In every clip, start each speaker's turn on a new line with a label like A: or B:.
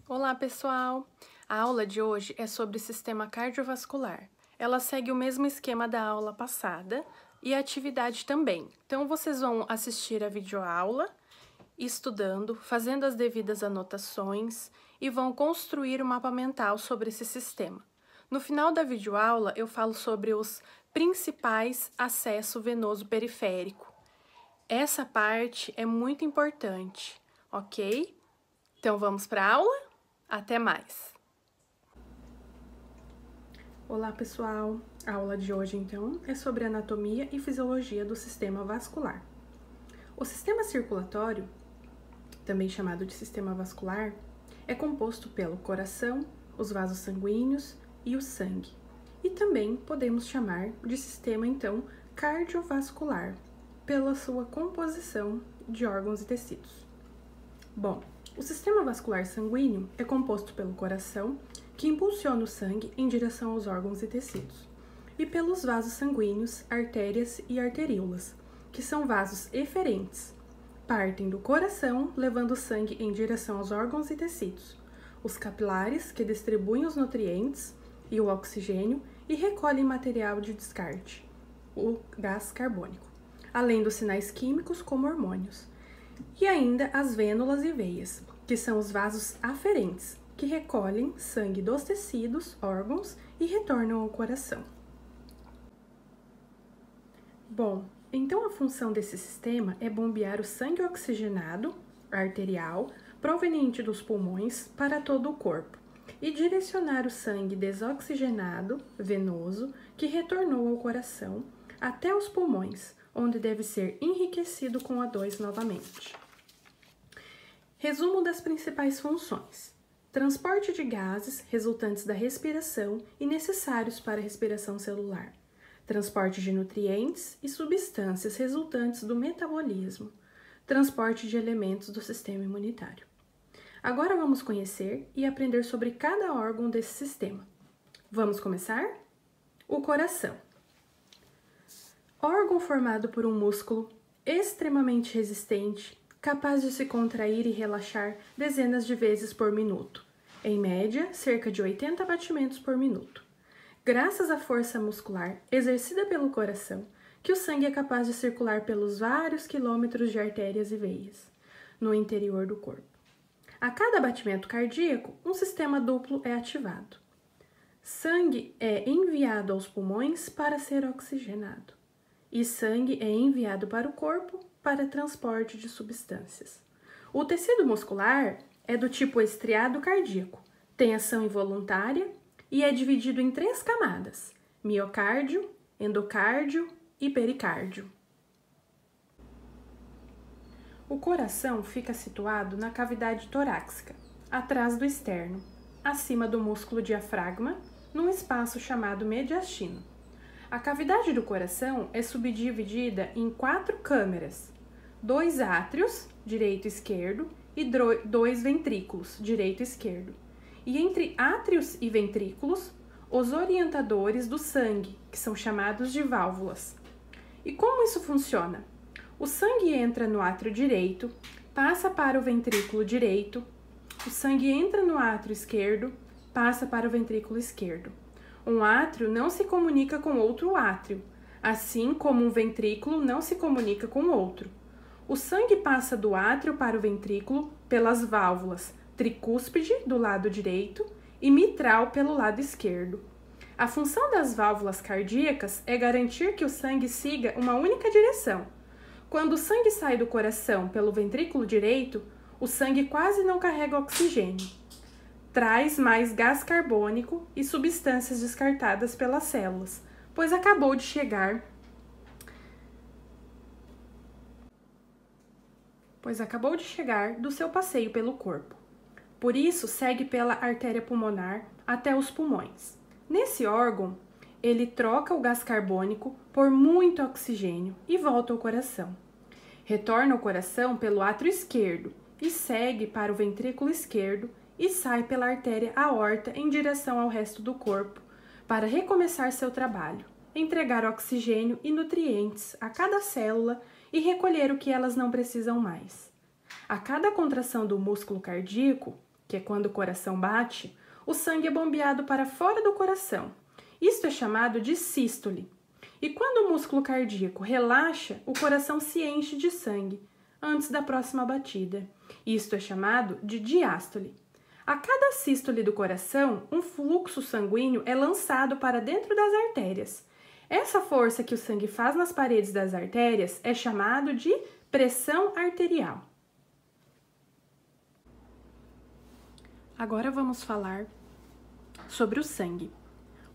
A: Olá, pessoal! A aula de hoje é sobre sistema cardiovascular. Ela segue o mesmo esquema da aula passada e a atividade também. Então, vocês vão assistir a videoaula, estudando, fazendo as devidas anotações e vão construir um mapa mental sobre esse sistema. No final da videoaula, eu falo sobre os principais acesso venoso periférico. Essa parte é muito importante, ok? Então, vamos para a aula? Até mais! Olá, pessoal! A aula de hoje, então, é sobre anatomia e fisiologia do sistema vascular. O sistema circulatório, também chamado de sistema vascular, é composto pelo coração, os vasos sanguíneos e o sangue. E também podemos chamar de sistema, então, cardiovascular, pela sua composição de órgãos e tecidos. Bom, o sistema vascular sanguíneo é composto pelo coração, que impulsiona o sangue em direção aos órgãos e tecidos, e pelos vasos sanguíneos, artérias e arteríolas, que são vasos eferentes. Partem do coração, levando o sangue em direção aos órgãos e tecidos. Os capilares, que distribuem os nutrientes e o oxigênio e recolhem material de descarte, o gás carbônico, além dos sinais químicos como hormônios. E ainda as vênulas e veias, que são os vasos aferentes, que recolhem sangue dos tecidos, órgãos e retornam ao coração. Bom, então a função desse sistema é bombear o sangue oxigenado, arterial, proveniente dos pulmões para todo o corpo e direcionar o sangue desoxigenado, venoso, que retornou ao coração, até os pulmões, onde deve ser enriquecido com O2 novamente. Resumo das principais funções: transporte de gases resultantes da respiração e necessários para a respiração celular, transporte de nutrientes e substâncias resultantes do metabolismo, transporte de elementos do sistema imunitário. Agora vamos conhecer e aprender sobre cada órgão desse sistema. Vamos começar? O coração. Órgão formado por um músculo extremamente resistente, capaz de se contrair e relaxar dezenas de vezes por minuto, em média, cerca de 80 batimentos por minuto. Graças à força muscular exercida pelo coração, que o sangue é capaz de circular pelos vários quilômetros de artérias e veias no interior do corpo. A cada batimento cardíaco, um sistema duplo é ativado. Sangue é enviado aos pulmões para ser oxigenado. E sangue é enviado para o corpo para transporte de substâncias. O tecido muscular é do tipo estriado cardíaco, tem ação involuntária e é dividido em 3 camadas: miocárdio, endocárdio e pericárdio. O coração fica situado na cavidade torácica, atrás do externo, acima do músculo diafragma, num espaço chamado mediastino. A cavidade do coração é subdividida em 4 câmeras, 2 átrios, direito e esquerdo, e 2 ventrículos, direito e esquerdo. E entre átrios e ventrículos, os orientadores do sangue, que são chamados de válvulas. E como isso funciona? O sangue entra no átrio direito, passa para o ventrículo direito, o sangue entra no átrio esquerdo, passa para o ventrículo esquerdo. Um átrio não se comunica com outro átrio, assim como um ventrículo não se comunica com outro. O sangue passa do átrio para o ventrículo pelas válvulas tricúspide, do lado direito, e mitral, pelo lado esquerdo. A função das válvulas cardíacas é garantir que o sangue siga uma única direção. Quando o sangue sai do coração pelo ventrículo direito, o sangue quase não carrega oxigênio. Traz mais gás carbônico e substâncias descartadas pelas células, pois acabou de chegar do seu passeio pelo corpo. Por isso, segue pela artéria pulmonar até os pulmões. Nesse órgão, ele troca o gás carbônico por muito oxigênio e volta ao coração. Retorna ao coração pelo átrio esquerdo e segue para o ventrículo esquerdo e sai pela artéria aorta em direção ao resto do corpo para recomeçar seu trabalho, entregar oxigênio e nutrientes a cada célula e recolher o que elas não precisam mais. A cada contração do músculo cardíaco, que é quando o coração bate, o sangue é bombeado para fora do coração. Isto é chamado de sístole. E quando o músculo cardíaco relaxa, o coração se enche de sangue antes da próxima batida. Isto é chamado de diástole. A cada sístole do coração, um fluxo sanguíneo é lançado para dentro das artérias. Essa força que o sangue faz nas paredes das artérias é chamado de pressão arterial. Agora vamos falar sobre o sangue.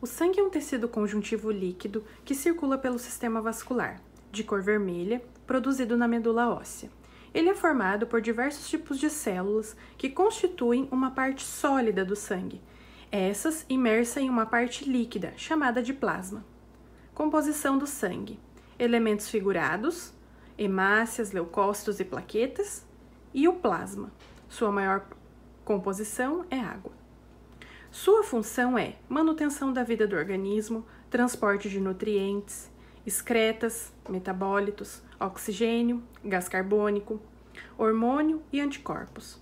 A: O sangue é um tecido conjuntivo líquido que circula pelo sistema vascular, de cor vermelha, produzido na medula óssea. Ele é formado por diversos tipos de células que constituem uma parte sólida do sangue, essas imersa em uma parte líquida, chamada de plasma. Composição do sangue: elementos figurados, hemácias, leucócitos e plaquetas, e o plasma. Sua maior composição é água. Sua função é manutenção da vida do organismo, transporte de nutrientes, excretas, metabólitos, oxigênio, gás carbônico, hormônio e anticorpos.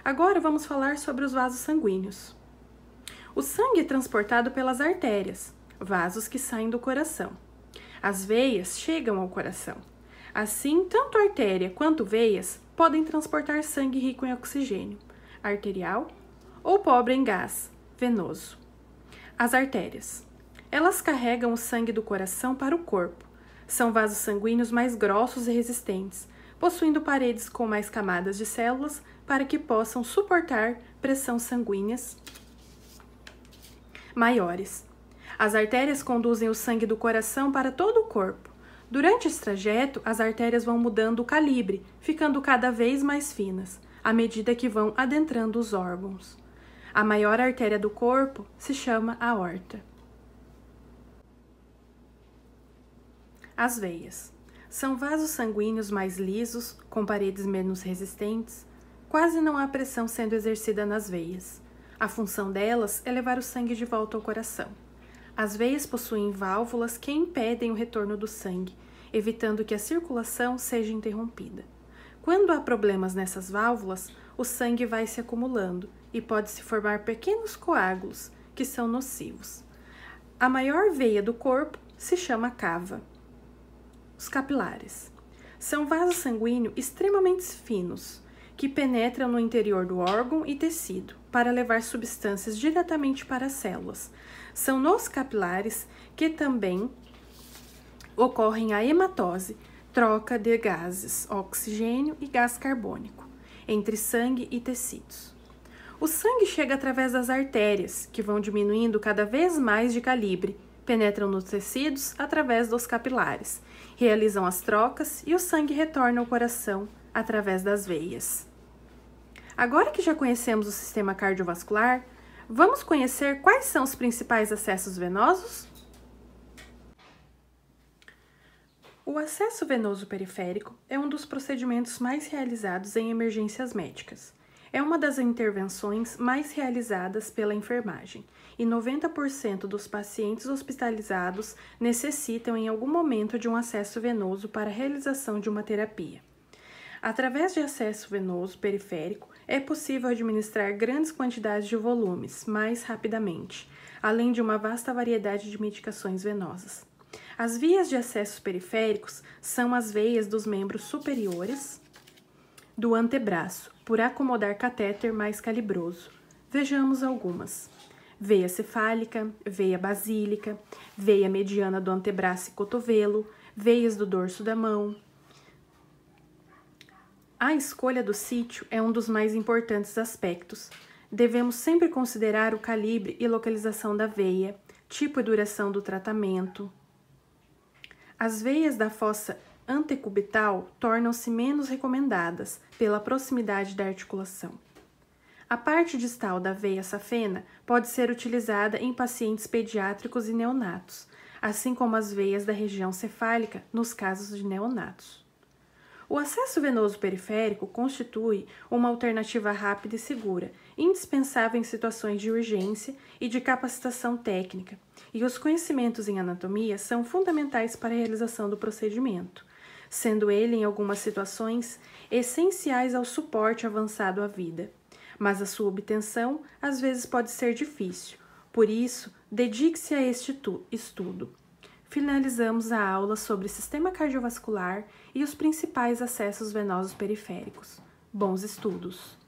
A: Agora vamos falar sobre os vasos sanguíneos. O sangue é transportado pelas artérias, vasos que saem do coração. As veias chegam ao coração. Assim, tanto artéria quanto veias podem transportar sangue rico em oxigênio, arterial, ou pobre em gás, venoso. As artérias. Elas carregam o sangue do coração para o corpo. São vasos sanguíneos mais grossos e resistentes, possuindo paredes com mais camadas de células para que possam suportar pressão sanguíneas maiores. As artérias conduzem o sangue do coração para todo o corpo. Durante esse trajeto, as artérias vão mudando o calibre, ficando cada vez mais finas, à medida que vão adentrando os órgãos. A maior artéria do corpo se chama aorta. As veias. São vasos sanguíneos mais lisos, com paredes menos resistentes. Quase não há pressão sendo exercida nas veias. A função delas é levar o sangue de volta ao coração. As veias possuem válvulas que impedem o retorno do sangue, evitando que a circulação seja interrompida. Quando há problemas nessas válvulas, o sangue vai se acumulando e pode-se formar pequenos coágulos, que são nocivos. A maior veia do corpo se chama cava. Os capilares. São vasos sanguíneos extremamente finos, que penetram no interior do órgão e tecido, para levar substâncias diretamente para as células. São nos capilares que também ocorrem a hematose, troca de gases, oxigênio e gás carbônico, entre sangue e tecidos. O sangue chega através das artérias, que vão diminuindo cada vez mais de calibre, penetram nos tecidos através dos capilares, realizam as trocas e o sangue retorna ao coração através das veias. Agora que já conhecemos o sistema cardiovascular, vamos conhecer quais são os principais acessos venosos? O acesso venoso periférico é um dos procedimentos mais realizados em emergências médicas. É uma das intervenções mais realizadas pela enfermagem e 90% dos pacientes hospitalizados necessitam em algum momento de um acesso venoso para a realização de uma terapia. Através de acesso venoso periférico, é possível administrar grandes quantidades de volumes mais rapidamente, além de uma vasta variedade de medicações venosas. As vias de acessos periféricos são as veias dos membros superiores do antebraço, por acomodar catéter mais calibroso. Vejamos algumas: veia cefálica, veia basílica, veia mediana do antebraço e cotovelo, veias do dorso da mão. A escolha do sítio é um dos mais importantes aspectos. Devemos sempre considerar o calibre e localização da veia, tipo e duração do tratamento. As veias da fossa antecubital tornam-se menos recomendadas pela proximidade da articulação. A parte distal da veia safena pode ser utilizada em pacientes pediátricos e neonatos, assim como as veias da região cefálica nos casos de neonatos. O acesso venoso periférico constitui uma alternativa rápida e segura, indispensável em situações de urgência e de capacitação técnica, e os conhecimentos em anatomia são fundamentais para a realização do procedimento, sendo ele, em algumas situações, essenciais ao suporte avançado à vida. mas a sua obtenção às vezes pode ser difícil. Por isso, dedique-se a este estudo. Finalizamos a aula sobre sistema cardiovascular e os principais acessos venosos periféricos. Bons estudos!